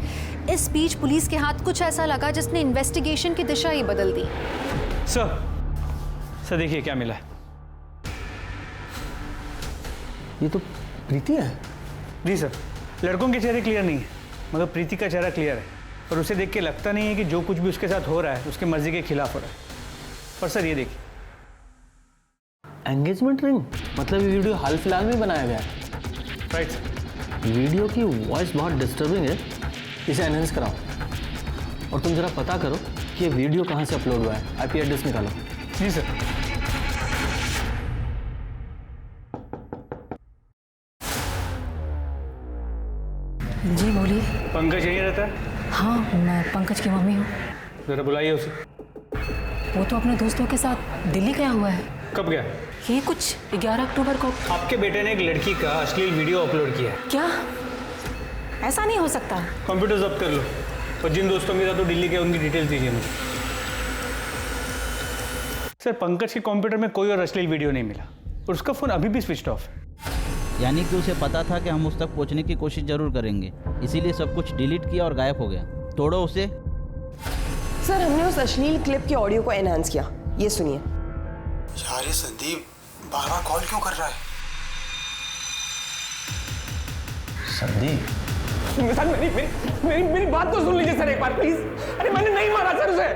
इस बीच पुलिस के हाथ कुछ ऐसा लगा जिसने इन्वेस्टिगेशन की दिशा ही बदल दी। सर देखिए क्या मिला है। ये तो प्रीति है। जी सर, लड़कों के चेहरे क्लियर नहीं है, मगर प्रीति का चेहरा क्लियर है, और उसे देख के लगता नहीं है कि जो कुछ भी उसके साथ हो रहा है उसके मर्जी के खिलाफ हो रहा है। और सर ये देखिए, एंगेजमेंट रिंग, मतलब ये वीडियो हाल फिलहाल में बनाया गया है। राइट। वीडियो की वॉइस बहुत डिस्टर्बिंग है, इसे एनहेंस कराओ। और तुम जरा पता करो कि ये वीडियो कहाँ से अपलोड हुआ है, आईपी एड्रेस निकालो। जी सर। जी बोलिए। पंकज यहीं रहता है? हाँ, मैं पंकज की मम्मी हूँ। जरा बुलाइए उसे। वो तो अपने दोस्तों के साथ दिल्ली गया हुआ है। कब गया? ये कुछ 11 अक्टूबर को। आपके बेटे ने एक लड़की का अश्लील वीडियो अपलोड किया है। क्या? ऐसा नहीं हो सकता। कंप्यूटर जब्त कर लो, और जिन दोस्तों के साथ तो दिल्ली के उनकी डिटेल्स दीजिए मुझे। सर पंकज के कंप्यूटर में कोई और अश्लील वीडियो नहीं मिला, और उसका फोन अभी भी स्विच ऑफ है। यानी कि उसे पता था कि हम उस तक पहुंचने की कोशिश जरूर करेंगे, इसीलिए सब कुछ डिलीट किया और गायब हो गया। तोड़ो उसे। सर हमने उस अश्लील क्लिप के ऑडियो को एनहांस किया, ये सुनिए। यार ये संदीप बार बार कॉल क्यों कर रहा है? संदीप सर मेरी बात तो सुन लीजिए सर एक बार प्लीज। अरे मैंने नहीं मारा सर उसे,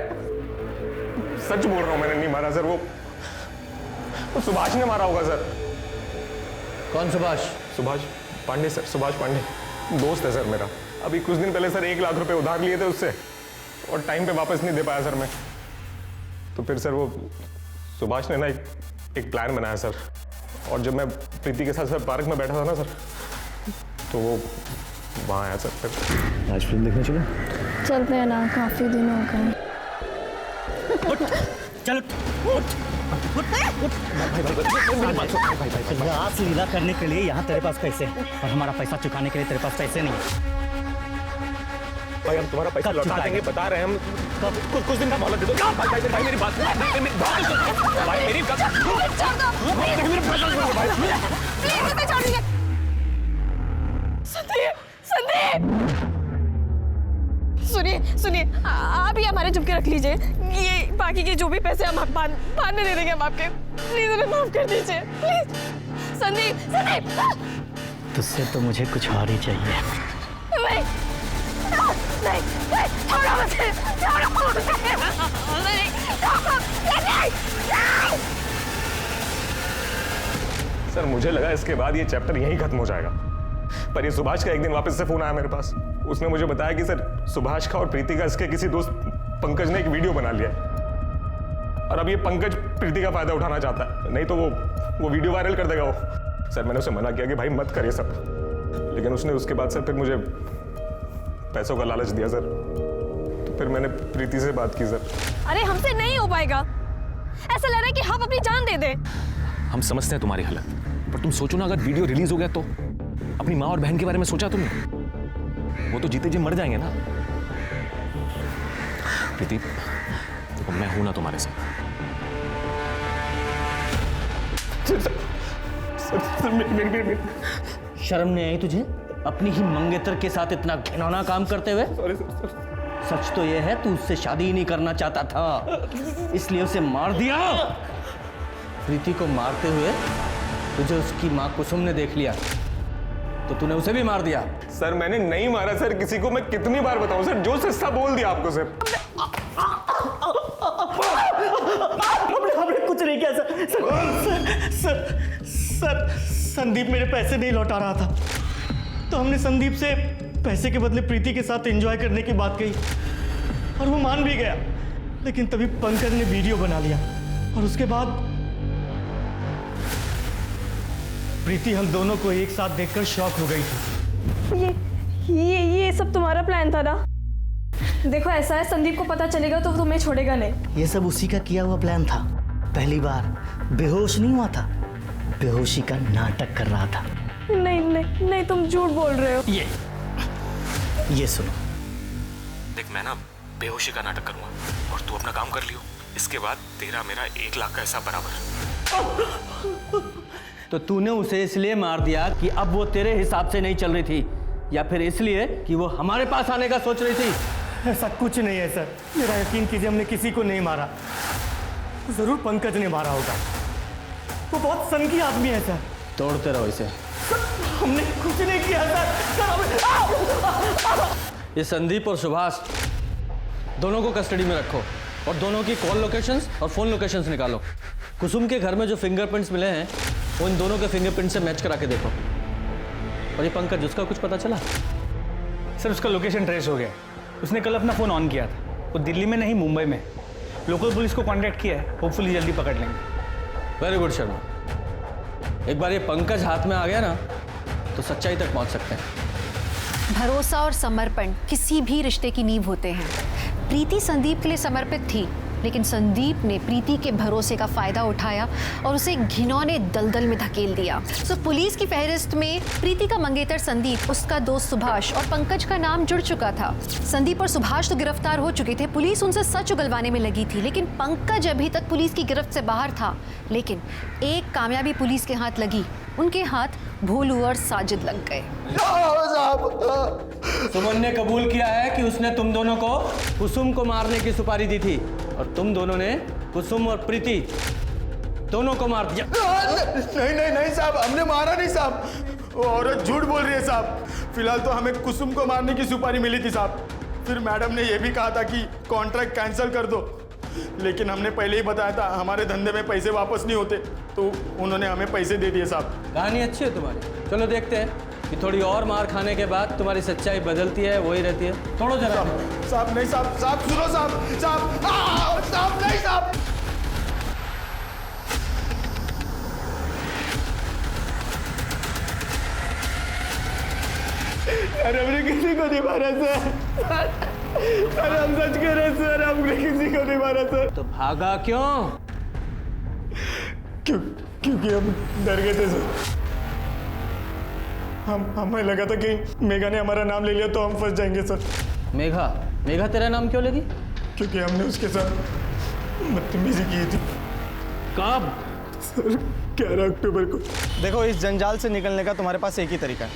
सच बोल रहा हूँ, मैंने नहीं मारा सर। वो सुभाष ने मारा होगा सर। कौन सुभाष? सुभाष पांडे सर, सुभाष पांडे दोस्त है सर मेरा। अभी कुछ दिन पहले सर 1 लाख रुपए उधार लिए थे उससे, और टाइम पे वापस नहीं दे पाया सर मैं। तो फिर सर वो सुभाष ने ना एक प्लान बनाया सर, और जब मैं प्रीति के साथ सर पार्क में बैठा था ना सर, तो वो वहाँ आया सर। फिर आज फिल्म देखने चलो। चलते हैं ना, काफी दिन हो गए। चलो रास लीला करने के लिए यहाँ तेरे पास पैसे हैं और हमारा पैसा चुकाने के लिए तेरे पास पैसे नहीं है। भाई हम तुम्हारा पैसा लौटा देंगे, बता रहे हैं हम। कुछ दिन का मोहलत दे दो। भाई मेरी बात भाई मेरी सुनिए, आप ही हमारे चुपके रख लीजिए। ये बाकी के जो भी पैसे हम बाद में दे देंगे हम आपके। प्लीज हमें माफ कर दीजिए प्लीज। संदीप तुझसे तो मुझे कुछ और ही चाहिए। नहीं, छोड़ो मुझे, छोड़ो मुझे। सर मुझे लगा इसके बाद ये चैप्टर यहीं खत्म हो जाएगा, पर ये सुभाष का एक दिन वापस से फोन आया मेरे पास। उसने मुझे बताया कि सर सुभाष का और प्रीति का इसके किसी दोस्त पंकज ने एक वीडियो बना लिया है और अब ये पंकज प्रीति का फायदा उठाना चाहता है, नहीं तो वो वीडियो वायरल कर देगा वो। सर मैंने उसे मना किया कि भाई मत करिए सब, लेकिन उसने उसके बाद सर फिर मुझे पैसों का लालच दिया सर, तो फिर मैंने प्रीति से बात की सर। अरे हमसे नहीं हो पाएगा, ऐसा लग रहा है कि हम अपनी जान दे दे। हम समझते हैं तुम्हारी हालत, पर तुम सोचो ना अगर वीडियो रिलीज हो गया तो अपनी माँ और बहन के बारे में सोचा तुमने? वो तो जीते जी मर जाएंगे ना। प्रीति देखो मैं हूं ना तुम्हारे साथ। शर्म नहीं आई तुझे अपनी ही मंगेतर के साथ इतना घिनौना काम करते हुए? सच तो यह है तू उससे शादी ही नहीं करना चाहता था, इसलिए उसे मार दिया। प्रीति को मारते हुए तुझे उसकी माँ कुसुम ने देख लिया तो तूने उसे भी मार दिया। सर मैंने नहीं मारा सर किसी को, मैं कितनी बार बताऊं सर, जो सच्चा बोल दिया आपको सर। हमने कुछ नहीं किया सर। संदीप मेरे पैसे नहीं लौटा रहा था तो हमने संदीप से पैसे के बदले प्रीति के साथ एंजॉय करने की बात कही और वो मान भी गया, लेकिन तभी पंकज ने वीडियो बना लिया और उसके बाद प्रीति हम दोनों को एक साथ देखकर शॉक हो गई थी। ये सब तुम्हारा प्लान था ना? देखो ऐसा है, संदीप को पता चलेगा तो वो तुम्हें छोड़ेगा नहीं। ये सब उसी का किया हुआ प्लान था। पहली बार बेहोश नहीं हुआ था, बेहोशी का नाटक कर रहा था। नहीं तुम झूठ बोल रहे हो। ये सुनो, देख मैं ना बेहोशी का नाटक करूंगा और तू अपना काम कर लियो, इसके बाद तेरा मेरा 1 लाख का हिसाब बराबर। तो तूने उसे इसलिए मार दिया कि अब वो तेरे हिसाब से नहीं चल रही थी, या फिर इसलिए कि वो हमारे पास आने का सोच रही थी? ऐसा कुछ नहीं है सर, मेरा यकीन कीजिए, हमने किसी को नहीं मारा। जरूर पंकज ने मारा होगा, वो बहुत सनकी आदमी है सर। तोड़ते रहो इसे। हमने कुछ नहीं किया सर। ये संदीप और सुभाष दोनों को कस्टडी में रखो और दोनों की कॉल लोकेशंस और फोन लोकेशंस निकालो। कुसुम के घर में जो फिंगरप्रिंट्स मिले हैं वो इन दोनों के फिंगरप्रिंट से मैच करा के देखो। और ये पंकज, उसका कुछ पता चला? सर उसका लोकेशन ट्रेस हो गया। उसने कल अपना फ़ोन ऑन किया था, वो दिल्ली में नहीं मुंबई में। लोकल पुलिस को कांटेक्ट किया है, होपफुली जल्दी पकड़ लेंगे। वेरी गुड शर्मा, एक बार ये पंकज हाथ में आ गया ना तो सच्चाई तक पहुंच सकते हैं। भरोसा और समर्पण किसी भी रिश्ते की नींव होते हैं। प्रीति संदीप के लिए समर्पित थी, लेकिन संदीप ने प्रीति के भरोसे का फायदा उठाया और उसे घिनौने दलदल में धकेल दिया। सो पुलिस की फहरिस्त में प्रीति का मंगेतर संदीप, उसका दोस्त सुभाष और पंकज का नाम जुड़ चुका था। संदीप और सुभाष तो गिरफ्तार हो चुके थे, पुलिस उनसे सच उगलवाने में लगी थी, लेकिन पंकज अभी तक पुलिस की गिरफ्त से बाहर था। लेकिन एक कामयाबी पुलिस के हाथ लगी, उनके हाथ भोलू और साजिद लग गए। सुमन ने कबूल किया है कि उसने तुम दोनों को कुसुम को मारने की सुपारी दी थी और तुम दोनों ने कुसुम और प्रीति दोनों को मार दिया। नहीं साहब, हमने मारा नहीं साहब, वो औरत झूठ बोल रही है साहब। फिलहाल तो हमें कुसुम को मारने की सुपारी मिली थी साहब, फिर मैडम ने यह भी कहा था कि कॉन्ट्रैक्ट कैंसिल कर दो, लेकिन हमने पहले ही बताया था हमारे धंधे में पैसे वापस नहीं होते, तो उन्होंने हमें पैसे दे दिए साहब। कहानी अच्छी है तुम्हारी, चलो देखते हैं कि थोड़ी और मार खाने के बाद तुम्हारी सच्चाई बदलती है वही रहती है। थोड़ा जरा साहब नहीं साहब सुनो साहब नहीं साहब। अरे हमने किसी को नहीं मारा सर। सर हम सच कह रहे हैं सर, हमने किसी को नहीं मारा सर। तो भागा क्यों? क्योंकि हम डर गए थे सर। हमें लगा था कि मेघा ने हमारा नाम ले लिया तो हम फंस जाएंगे सर। मेघा तेरा नाम क्यों लेगी? क्योंकि हमने उसके साथ बदतमीजी की थी। कब? सर 11 अक्टूबर को। देखो, इस जंजाल से निकलने का तुम्हारे पास एक ही तरीका है,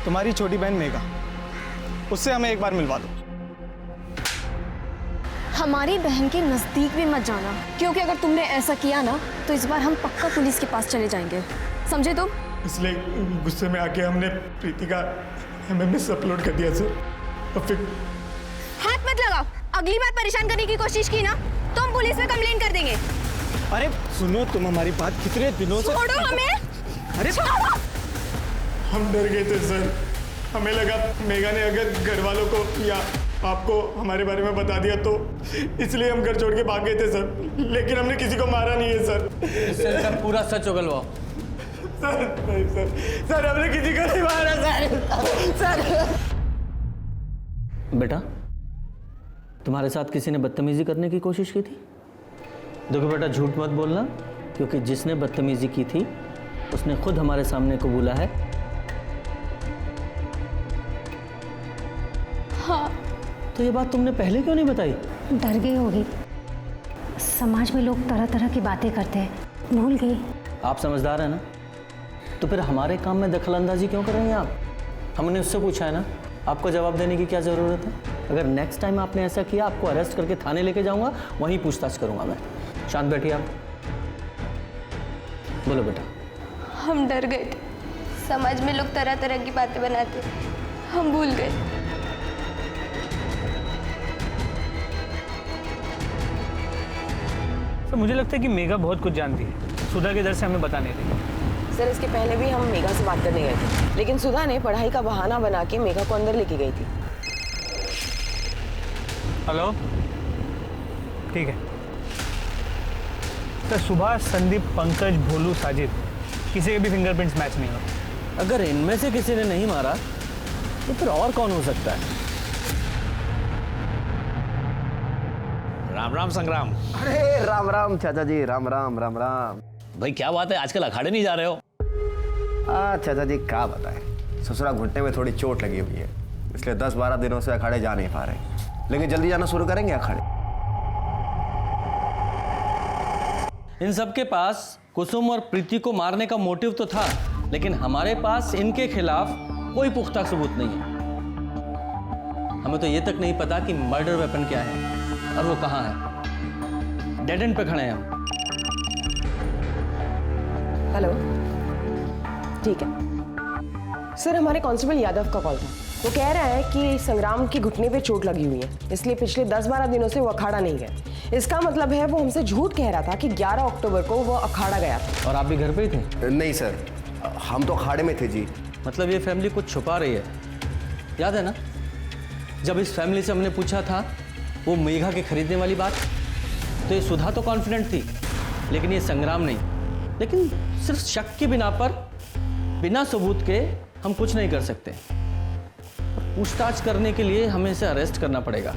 तुम्हारी छोटी बहन मेघा, उससे हमें एक बार मिलवा दो। हमारी बहन के नजदीक भी मत जाना, क्योंकि अगर तुमने ऐसा किया ना तो इस बार हम पक्का पुलिस के पास चले जाएंगे, समझे तुम? इसलिए गुस्से में आके हमने प्रीति का MMS अपलोड कर दिया सर। और फिर हाथ मत लगाओ, अगली बार परेशान करने की कोशिश की ना तो हम पुलिस में कंप्लेन कर देंगे। अरे सुनो, तुम हमारी बात कितने दिनों से। छोड़ो हमें। अरे छोड़ो। हम डर गए थे सर, हमें लगा मेघा ने अगर घर वालों को या आपको हमारे बारे में बता दिया तो इसलिए हम घर छोड़ के भाग गए थे सर, लेकिन हमने किसी को मारा नहीं है सर। सर पूरा सच उगलवाओ। सर नहीं सर हमने किसी को नहीं मारा सर। बेटा, तुम्हारे साथ किसी ने बदतमीजी करने की कोशिश की थी? देखो बेटा, झूठ मत बोलना, क्योंकि जिसने बदतमीजी की थी उसने खुद हमारे सामने कबूला है। हाँ। तो ये बात तुमने पहले क्यों नहीं बताई? डर गई होगी, समाज में लोग तरह तरह की बातें करते हैं, भूल गई। आप समझदार हैं ना, तो फिर हमारे काम में दखलंदाजी क्यों कर रहे हैं आप? हमने उससे पूछा है ना, आपको जवाब देने की क्या ज़रूरत है? अगर नेक्स्ट टाइम आपने ऐसा किया, आपको अरेस्ट करके थाने लेके जाऊंगा, वहीं पूछताछ करूंगा मैं। शांत बैठिए आप। बोलो बेटा। हम डर गए थे, समाज में लोग तरह तरह की बातें बनाते, हम भूल गए। तो मुझे लगता है कि मेघा बहुत कुछ जानती है, सुधा के डर से हमें बता नहीं रही। सर इसके पहले भी हम मेघा से बात करने गए थे, लेकिन सुधा ने पढ़ाई का बहाना बना के मेघा को अंदर लेके गई थी। हेलो, ठीक है सर। सुभाष, संदीप, पंकज, भोलू, साजिद, किसी के भी फिंगरप्रिंट्स मैच नहीं हुआ। अगर इनमें से किसी ने नहीं मारा तो फिर और कौन हो सकता है? राम राम संग्राम। अरे राम राम चाचा जी, राम राम राम राम। भाई क्या बात है, आजकल अखाड़े नहीं जा रहे हो? चाचा जी क्या बताएं, ससुरा घुटने में थोड़ी चोट लगी हुई है, इसलिए 10-12 दिनों से अखाड़े जा नहीं पा रहे, लेकिन जल्दी जाना शुरू करेंगे अखाड़े। इन सब के पास कुसुम और प्रीति को मारने का मोटिव तो था, लेकिन हमारे पास इनके खिलाफ कोई पुख्ता सबूत नहीं है। हमें तो ये तक नहीं पता कि मर्डर वेपन क्या है और वो कहाँ है। डेड एंड पे खड़े हैं हम। हेलो, ठीक है सर, हमारे कांस्टेबल यादव का कॉल था। वो कह रहा है कि संग्राम की घुटने पे चोट लगी हुई है, इसलिए पिछले 10-12 दिनों से वो अखाड़ा नहीं गए। इसका मतलब है वो हमसे झूठ कह रहा था कि 11 अक्टूबर को वो अखाड़ा गया था। और आप भी घर पे ही थे? नहीं सर, हम तो अखाड़े में थे जी। मतलब ये फैमिली कुछ छुपा रही है। याद है ना, जब इस फैमिली से हमने पूछा था वो मेघा के खरीदने वाली बात, तो ये सुधा तो कॉन्फिडेंट थी, लेकिन ये संग्राम नहीं। लेकिन सिर्फ शक की बिना पर, बिना सबूत के हम कुछ नहीं कर सकते। पूछताछ करने के लिए हमें इसे अरेस्ट करना पड़ेगा।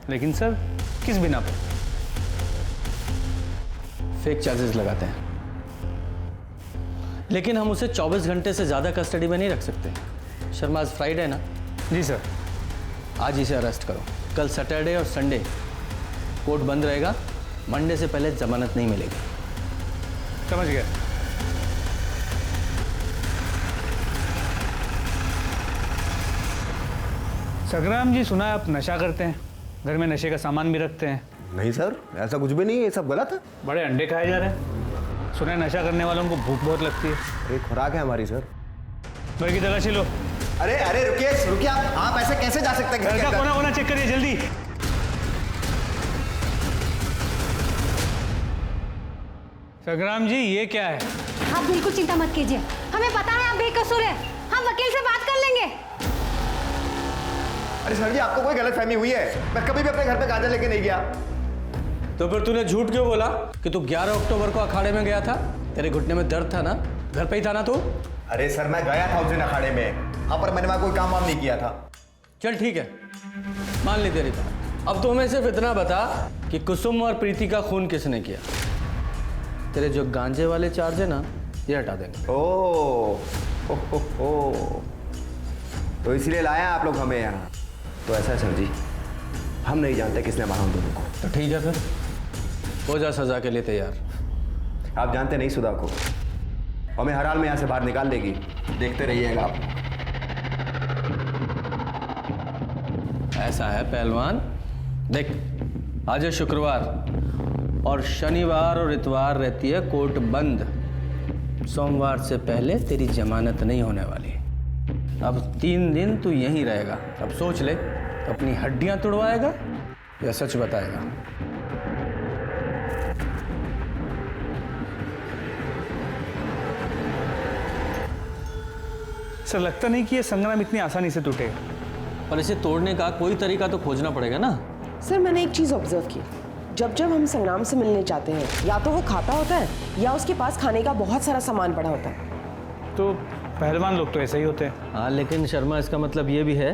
लेकिन सर, किस बिना पर? फेक चार्जेस लगाते हैं, लेकिन हम उसे 24 घंटे से ज़्यादा कस्टडी में नहीं रख सकते। शर्मा, आज फ्राइडे है ना? जी सर। आज इसे अरेस्ट करो। कल सैटरडे और संडे कोर्ट बंद रहेगा, मंडे से पहले जमानत नहीं मिलेगी। समझ गया। संग्राम जी, सुना है आप नशा करते हैं, घर में नशे का सामान भी रखते हैं? नहीं सर, ऐसा कुछ भी नहीं है, ये सब गलत है। बड़े अंडे खाए जा रहे हैं। सुना है नशा करने वालों को भूख बहुत लगती है। एक खुराक है हमारी सर। घर की तलाशी लो। अरे अरे रुकिए आप ऐसे कैसे जा सकते हैं घर के का अंदर? कोना चेक करिए जल्दी। संग्राम जी, ये क्या है? आप बिल्कुल चिंता मत कीजिए, हमें पता है आप बेकसूर हैं, हम वकील से बात कर लेंगे। अरे सर जी, आपको कोई गलतफहमी हुई है, मैं कभी भी अपने घर पे गांजा लेके नहीं गया। तो फिर तूने झूठ क्यों बोला कि तू 11 अक्टूबर को अखाड़े में गया था? तेरे घुटने में दर्द था ना, घर पे ही था ना तू? अरे सर, मैं गया था उस दिन अखाड़े में, हाँ, पर मैंने वहां कोई काम वाम नहीं किया था। चल ठीक है, मान ली तेरी बात। अब तो हमें सिर्फ इतना बता कि कुसुम और प्रीति का खून किसने किया। तेरे जो गांजे वाले चार्ज है ना, ये हटा देंगे। ओ तो इसलिए लाया आप लोग हमें यहाँ। तो ऐसा है सर जी, हम नहीं जानते किसने मारा उन दोनों को। तो ठीक है, फिर हो जा सजा के लिए तैयार। आप जानते नहीं सुधा को, हमें हर हाल में यहाँ से बाहर निकाल देगी। देखते रहिएगा आप। ऐसा है पहलवान, देख आज है शुक्रवार और शनिवार और इतवार रहती है कोर्ट बंद। सोमवार से पहले तेरी जमानत नहीं होने वाली। अब 3 दिन तू यहीं रहेगा। अब सोच ले, अपनी हड्डियां तुड़वाएगा या सच बताएगा? सर लगता नहीं कि ये संग्राम इतनी आसानी से टूटेगा। पर इसे तोड़ने का कोई तरीका तो खोजना पड़ेगा ना। सर मैंने एक चीज़ ऑब्जर्व की, जब जब हम संग्राम से मिलने जाते हैं या तो वो खाता होता है या उसके पास खाने का बहुत सारा सामान पड़ा होता है। तो पहलवान लोग तो ऐसे ही होते हैं। हाँ, लेकिन शर्मा इसका मतलब ये भी है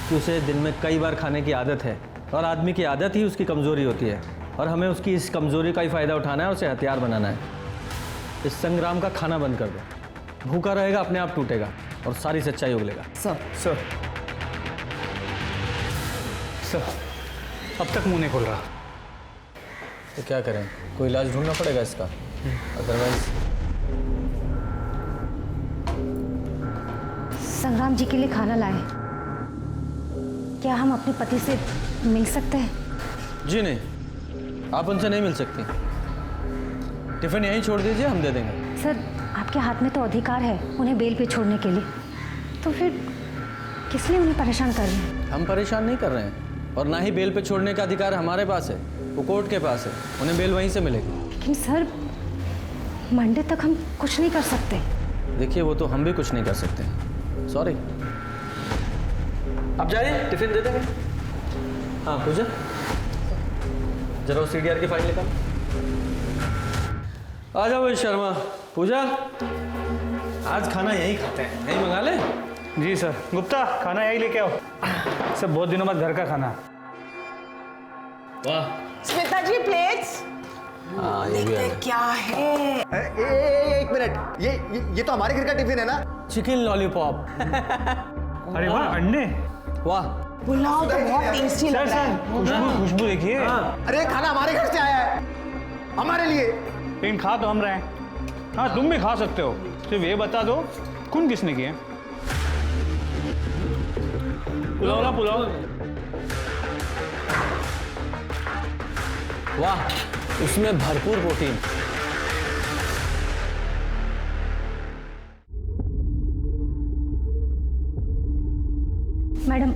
कि उसे दिन में कई बार खाने की आदत है और आदमी की आदत ही उसकी कमज़ोरी होती है और हमें उसकी इस कमज़ोरी का ही फ़ायदा उठाना है और उसे हथियार बनाना है। इस संग्राम का खाना बंद कर दो, भूखा रहेगा अपने आप टूटेगा और सारी सच्चाई उगलेगा। सर अब तक मुंह नहीं खोल रहा। तो क्या करें, कोई इलाज ढूंढना पड़ेगा इसका, अदरवाइज। संग्राम जी के लिए खाना लाए। क्या हम अपने पति से मिल सकते हैं? जी नहीं, आप उनसे नहीं मिल सकती। टिफिन यहीं छोड़ दीजिए, हम दे देंगे। सर आपके हाथ में तो अधिकार है उन्हें बेल पे छोड़ने के लिए, तो फिर किस लिए उन्हें परेशान कर रहे हैं? हम परेशान नहीं कर रहे हैं और ना ही बेल पे छोड़ने का अधिकार हमारे पास है, वो कोर्ट के पास है। उन्हें बेल वहीं से मिलेगी। लेकिन सर मंडे तक हम कुछ नहीं कर सकते। देखिए वो तो हम भी कुछ नहीं कर सकते, सॉरी। आप जाइए, टिफिन दे देंगे। हाँ पूजा, जरा CDR की फाइल निकाल। आ जाओ शर्मा। पूजा, आज खाना यहीं खाते हैं, यहीं मंगा ले। जी सर। गुप्ता, खाना यही लेके आओ। सब बहुत दिनों बाद घर का खाना। वाह। स्मिता जी प्लेट्स। हाँ ये भी है। क्या है? एक मिनट, ये तो हमारे घर का टिफिन है ना? Chicken lollipop. अरे वाह, अंडे। वाह, पुलाव तो बहुत टेस्टी लग रहा है। खुशबू देखिए। अरे खाना हमारे घर से आया है, हमारे लिए। लेकिन खा तो हम रहे हैं। हाँ तुम भी खा सकते हो, सिर्फ ये बता दो खून किसने किया? पुलाव ना पुलाव। वाह, उसमें भरपूर प्रोटीन। मैडम।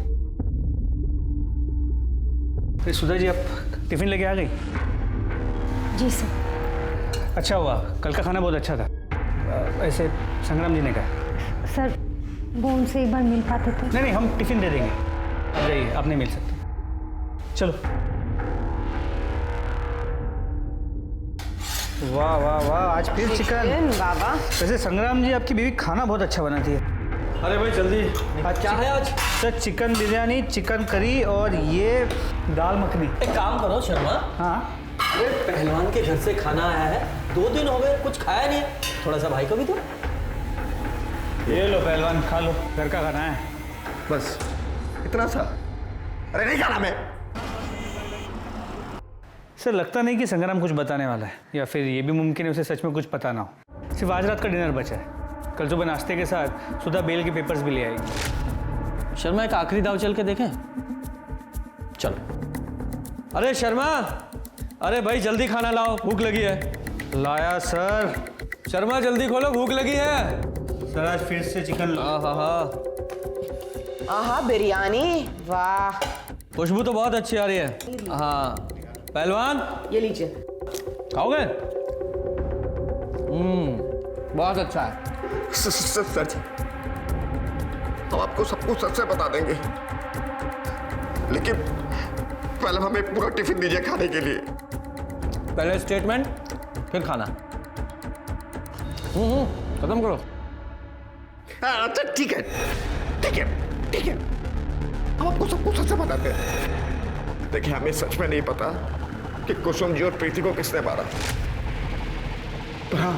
अरे सुधा जी, आप टिफिन लेके आ गई? जी सर। अच्छा हुआ, कल का खाना बहुत अच्छा था। ऐसे संग्राम जी ने कहा। सर वो उनसे एक बार मिल पाते थे। नहीं, हम टिफिन दे देंगे। आप जाइए, आप नहीं मिल सकते। चलो। वाह वाह वाह, आज फिर चिकन। बाबा वैसे संग्राम जी, आपकी बीवी खाना बहुत अच्छा बनाती है। अरे भाई जल्दी, आज क्या है आज? Sir chicken biryani, chicken curry और ये दाल मखनी। एक काम करो शर्मा। हाँ। अरे पहलवान के घर से खाना आया है, 2 दिन हो गए कुछ खाया नहीं है, थोड़ा सा भाई को भी दो। ये लो पहलवान, खा लो, घर का खाना है। बस इतना सा? अरे नहीं खाना मैं। सर लगता नहीं कि संग्राम कुछ बताने वाला है, या फिर ये भी मुमकिन है उसे सच में कुछ पता ना हो। सिर्फ आज रात का डिनर बचा है। कल सुबह नाश्ते के साथ सुधा बेल के पेपर्स भी ले आएगी। शर्मा एक आखिरी दाव चल के देखें? चलो। अरे शर्मा, अरे भाई जल्दी खाना लाओ, भूख लगी है। लाया सर। शर्मा जल्दी खोलो, भूख लगी है। सर आज फिर से चिकन। आहा बिरयानी, वाह। खुशबू तो बहुत अच्छी आ रही है। हाँ पहलवान, ये लीजिए। खाओगे? बहुत अच्छा है। सर जी, हम आपको सब कुछ सच से बता देंगे, लेकिन पहले हमें पूरा टिफिन दीजिए खाने के लिए। पहले स्टेटमेंट, फिर खाना। खत्म करो। अच्छा ठीक है, ठीक है, ठीक है। हम आपको सब कुछ सच बताते हैं। देखिए, हमें सच में नहीं पता कि कुसुम जी और प्रीति को किसने मारा, पर हाँ,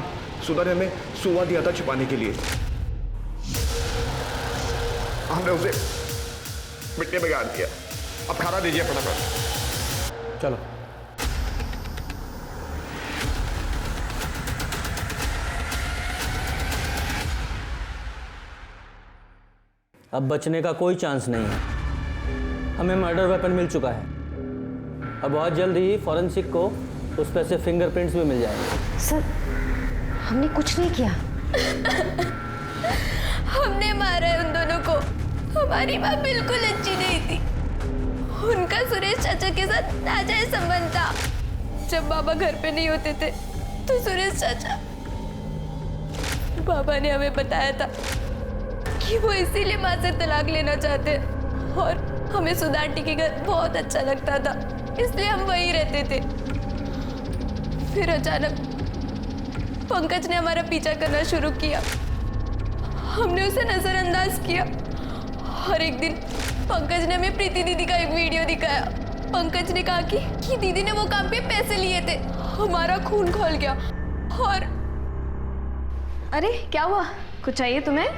सुधा ने हमें सुवा दिया था छुपाने के लिए। हमने उसे मिट्टी में गाड़ दिया। अब खाना दीजिए फटाफट। चलो। अब बचने का कोई चांस नहीं है। हमें मर्डर वेपन मिल चुका है। अब बहुत जल्द ही फॉरेंसिक को उस पर से फिंगरप्रिंट्स भी मिल जाएंगे। सर, हमने कुछ नहीं किया। हमने मारा है उन दोनों को। हमारी माँ बिल्कुल अच्छी नहीं थी। उनका सुरेश चाचा के साथ नाजायज संबंध था। जब बाबा घर पे नहीं होते थे तो सुरेश चाचा, बाबा ने हमें बताया था कि वो इसीलिए माँ से तलाक लेना चाहते हैं, और हमें सुधा आंटी के घर बहुत अच्छा लगता था, इसलिए हम वहीं रहते थे। फिर अचानक पंकज ने हमारा पीछा करना शुरू किया। हमने उसे नजरअंदाज किया, और एक दिन पंकज ने हमें प्रीति दीदी का एक वीडियो दिखाया। पंकज ने कहा कि दीदी ने वो काम पे पैसे लिए थे। हमारा खून खौल गया। और अरे क्या हुआ, कुछ चाहिए तुम्हें?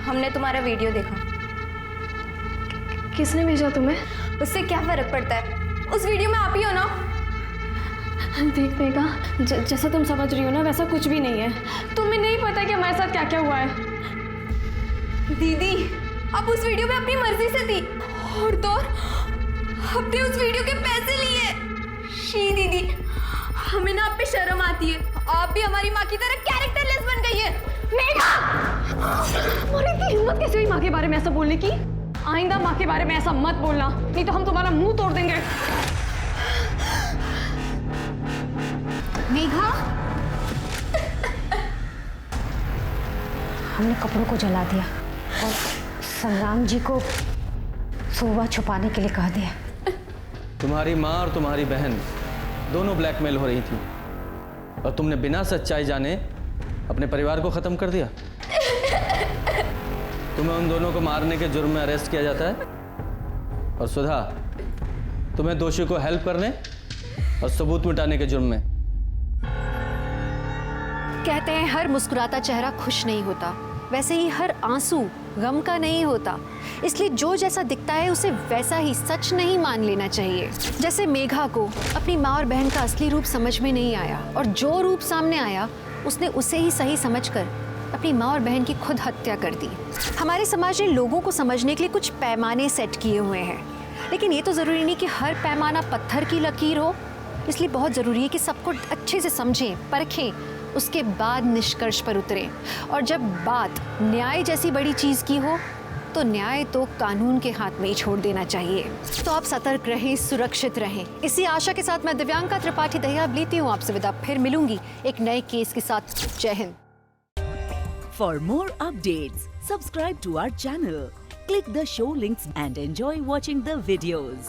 हमने तुम्हारा वीडियो देखा। किसने भेजा तुम्हें? उससे क्या फर्क पड़ता है, उस वीडियो में आप ही हो ना। देख मेघा, जैसा तुम समझ रही हो ना वैसा कुछ भी नहीं है। तुम्हें नहीं पता कि हमारे साथ क्या क्या हुआ है। दीदी, आप उस वीडियो में अपनी मर्जी से थी, और तो आपने उस वीडियो के पैसे लिए। शी दीदी, हमें ना आप पे शर्म आती है। आप भी हमारी माँ की तरह कैरेक्टरलेस बन गई है। मेघा, तुम्हारी इतनी हिम्मत कैसे हुई माँ के बारे में ऐसा बोलने की? आइंदा माँ के बारे में ऐसा मत बोलना, नहीं तो हम तुम्हारा मुंह तोड़ देंगे। मेघा, हमने कपड़ों को जला दिया और संग्राम जी को सोवा छुपाने के लिए कह दिया। तुम्हारी माँ और तुम्हारी बहन दोनों ब्लैकमेल हो रही थी, और तुमने बिना सच्चाई जाने अपने परिवार को खत्म कर दिया। तुम्हें उन दोनों को मारने के जुर्म में अरेस्ट किया जाता है, और सुधा, तुम्हें दोषी को हेल्प करने और सबूत मिटाने के जुर्म में। कहते हैं हर मुस्कुराता चेहरा खुश नहीं होता, वैसे ही हर आंसू गम का नहीं होता। इसलिए जो जैसा दिखता है उसे वैसा ही सच नहीं मान लेना चाहिए। जैसे मेघा को अपनी माँ और बहन का असली रूप समझ में नहीं आया, और जो रूप सामने आया उसने उसे ही सही समझकर अपनी माँ और बहन की खुद हत्या कर दी। हमारे समाज ने लोगों को समझने के लिए कुछ पैमाने सेट किए हुए हैं, लेकिन ये तो ज़रूरी नहीं कि हर पैमाना पत्थर की लकीर हो। इसलिए बहुत ज़रूरी है कि सबको अच्छे से समझें, परखें, उसके बाद निष्कर्ष पर उतरें। और जब बात न्याय जैसी बड़ी चीज़ की हो तो न्याय तो कानून के हाथ में ही छोड़ देना चाहिए। तो आप सतर्क रहें, सुरक्षित रहें। इसी आशा के साथ मैं दिव्यांका त्रिपाठी दहिया लेती हूँ आपसे विदा। फिर मिलूंगी एक नए केस के साथ। जय Hind. For more updates, subscribe to our channel, click the show links and enjoy watching the videos.